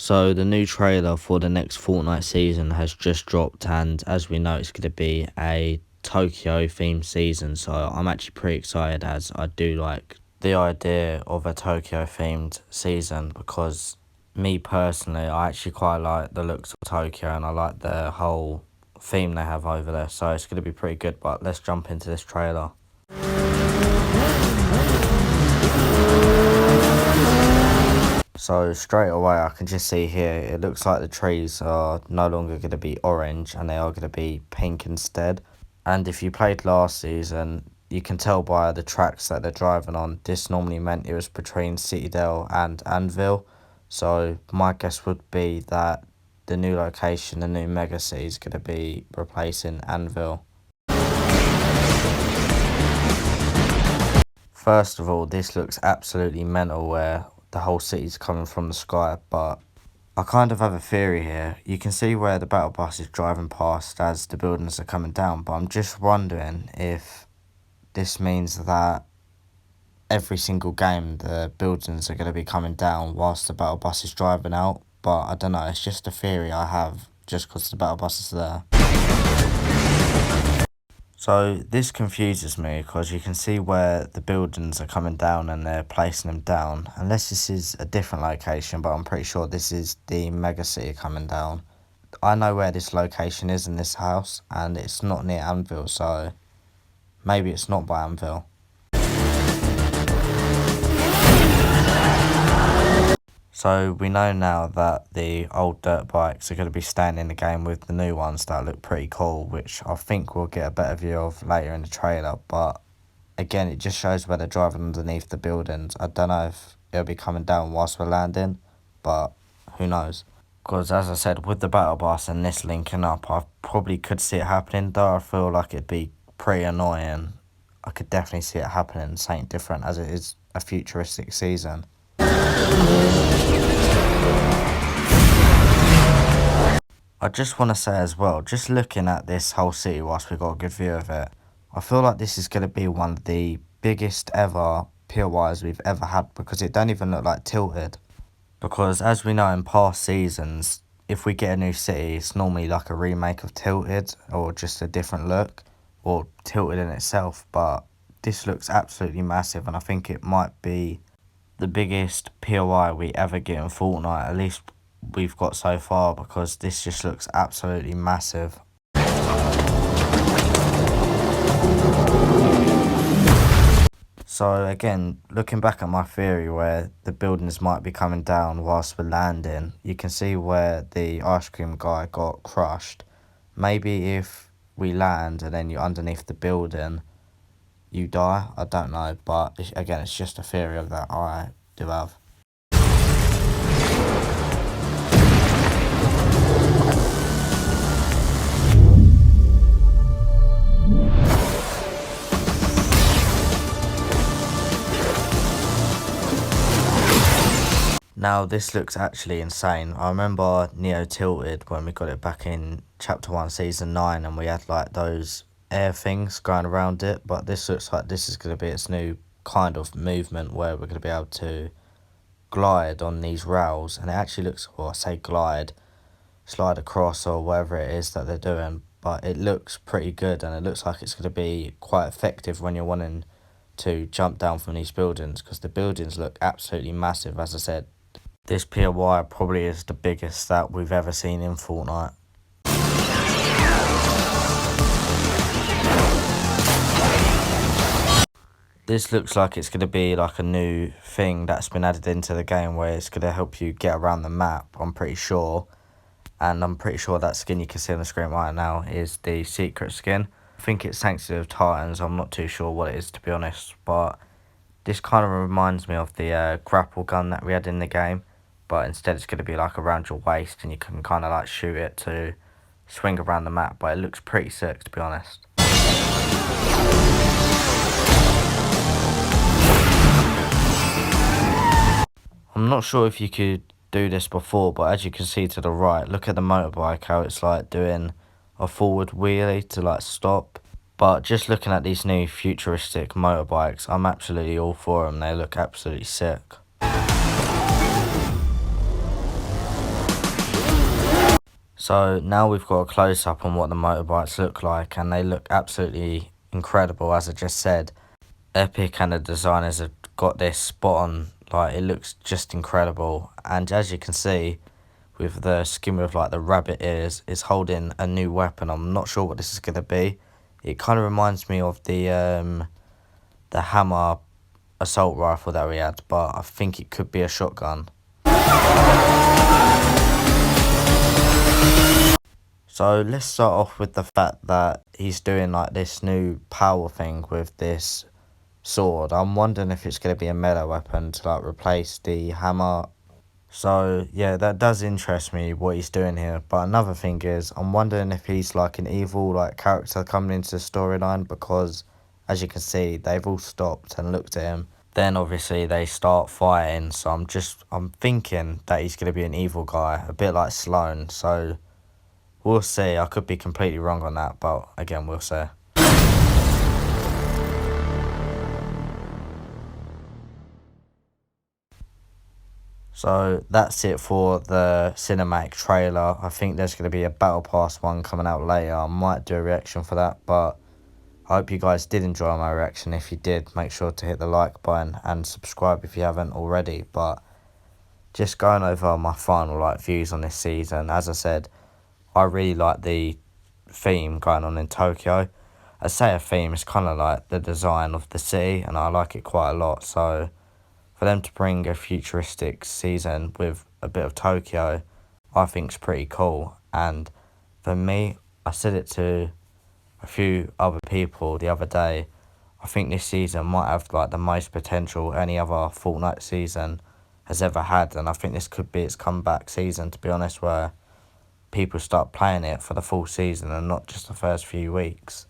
So the new trailer for the next Fortnite season has just dropped, and as we know, it's going to be a Tokyo themed season. So I'm actually pretty excited, as I do like the idea of a Tokyo themed season, because me personally, I actually quite like the looks of Tokyo and I like the whole theme they have over there. So it's going to be pretty good. But let's jump into this trailer. So straight away I can just see here, it looks like the trees are no longer going to be orange and they are going to be pink instead. And if you played last season, you can tell by the tracks that they're driving on, this normally meant it was between Citadel and Anvil. So my guess would be that the new location, the new mega city, is going to be replacing Anvil. First of all, this looks absolutely mental where the whole city's coming from the sky, but I kind of have a theory here. You can see where the battle bus is driving past as the buildings are coming down, but I'm just wondering if this means that every single game the buildings are going to be coming down whilst the battle bus is driving out. But I don't know, it's just a theory I have just because the battle bus is there. So this confuses me because you can see where the buildings are coming down and they're placing them down. Unless this is a different location, but I'm pretty sure this is the mega city coming down. I know where this location is in this house and it's not near Anvil, so maybe it's not by Anvil. So we know now that the old dirt bikes are going to be staying in the game with the new ones that look pretty cool, which I think we'll get a better view of later in the trailer. But again, it just shows where they're driving underneath the buildings. I don't know if it'll be coming down whilst we're landing, but who knows. Because as I said, with the battle bus and this linking up, I probably could see it happening, though I feel like it'd be pretty annoying. I could definitely see it happening, something different, as it is a futuristic season. I just want to say as well, just looking at this whole city whilst we got a good view of it, I feel like this is going to be one of the biggest ever POIs we've ever had, because it don't even look like Tilted. Because as we know in past seasons, if we get a new city, it's normally like a remake of Tilted or just a different look, or Tilted in itself. But this looks absolutely massive, and I think it might be the biggest POI we ever get in Fortnite, at least we've got so far, because this just looks absolutely massive. So again, looking back at my theory where the buildings might be coming down whilst we're landing, you can see where the ice cream guy got crushed. Maybe if we land and then you're underneath the building, you die. I don't know, but again, it's just a theory of that I do have. Now this looks actually insane. I remember Neo Tilted when we got it back in Chapter 1 Season 9 and we had like those air things going around it, but this looks like this is going to be its new kind of movement where we're going to be able to glide on these rails, and it actually looks, well I say glide, slide across or whatever it is that they're doing, but it looks pretty good and it looks like it's going to be quite effective when you're wanting to jump down from these buildings, because the buildings look absolutely massive. As I said, this POI probably is the biggest that we've ever seen in Fortnite. This looks like it's going to be like a new thing that's been added into the game where it's going to help you get around the map, I'm pretty sure. And I'm pretty sure that skin you can see on the screen right now is the secret skin. I think it's Sanctuary of Titans, I'm not too sure what it is to be honest, but this kind of reminds me of the grapple gun that we had in the game, but instead it's going to be like around your waist and you can kind of like shoot it to swing around the map, but it looks pretty sick to be honest. I'm not sure if you could do this before, but as you can see to the right, look at the motorbike, how it's like doing a forward wheelie to like stop. But just looking at these new futuristic motorbikes, I'm absolutely all for them. They look absolutely sick. So now we've got a close up on what the motorbikes look like, and they look absolutely incredible, as I just said. Epic and the designers have got this spot on, like it looks just incredible. And as you can see, with the skin with like the rabbit ears, it's holding a new weapon. I'm not sure what this is gonna be. It kind of reminds me of the hammer assault rifle that we had, but I think it could be a shotgun. So let's start off with the fact that he's doing like this new power thing with this sword. I'm wondering if it's going to be a melee weapon to like replace the hammer. So yeah, that does interest me what he's doing here. But another thing is, I'm wondering if he's like an evil like character coming into the storyline, because as you can see, they've all stopped and looked at him. Then obviously they start fighting. So I'm thinking that he's going to be an evil guy, a bit like Sloane. So we'll see. I could be completely wrong on that, but again, we'll see. So that's it for the cinematic trailer. I think there's going to be a Battle Pass one coming out later. I might do a reaction for that, but I hope you guys did enjoy my reaction. If you did, make sure to hit the like button and subscribe if you haven't already. But just going over my final like views on this season, as I said, I really like the theme going on in Tokyo. I say a theme, it's kind of like the design of the city, and I like it quite a lot. So for them to bring a futuristic season with a bit of Tokyo, I think is pretty cool. And for me, I said it to a few other people the other day, I think this season might have like the most potential any other Fortnite season has ever had, and I think this could be its comeback season, to be honest, where people start playing it for the full season and not just the first few weeks.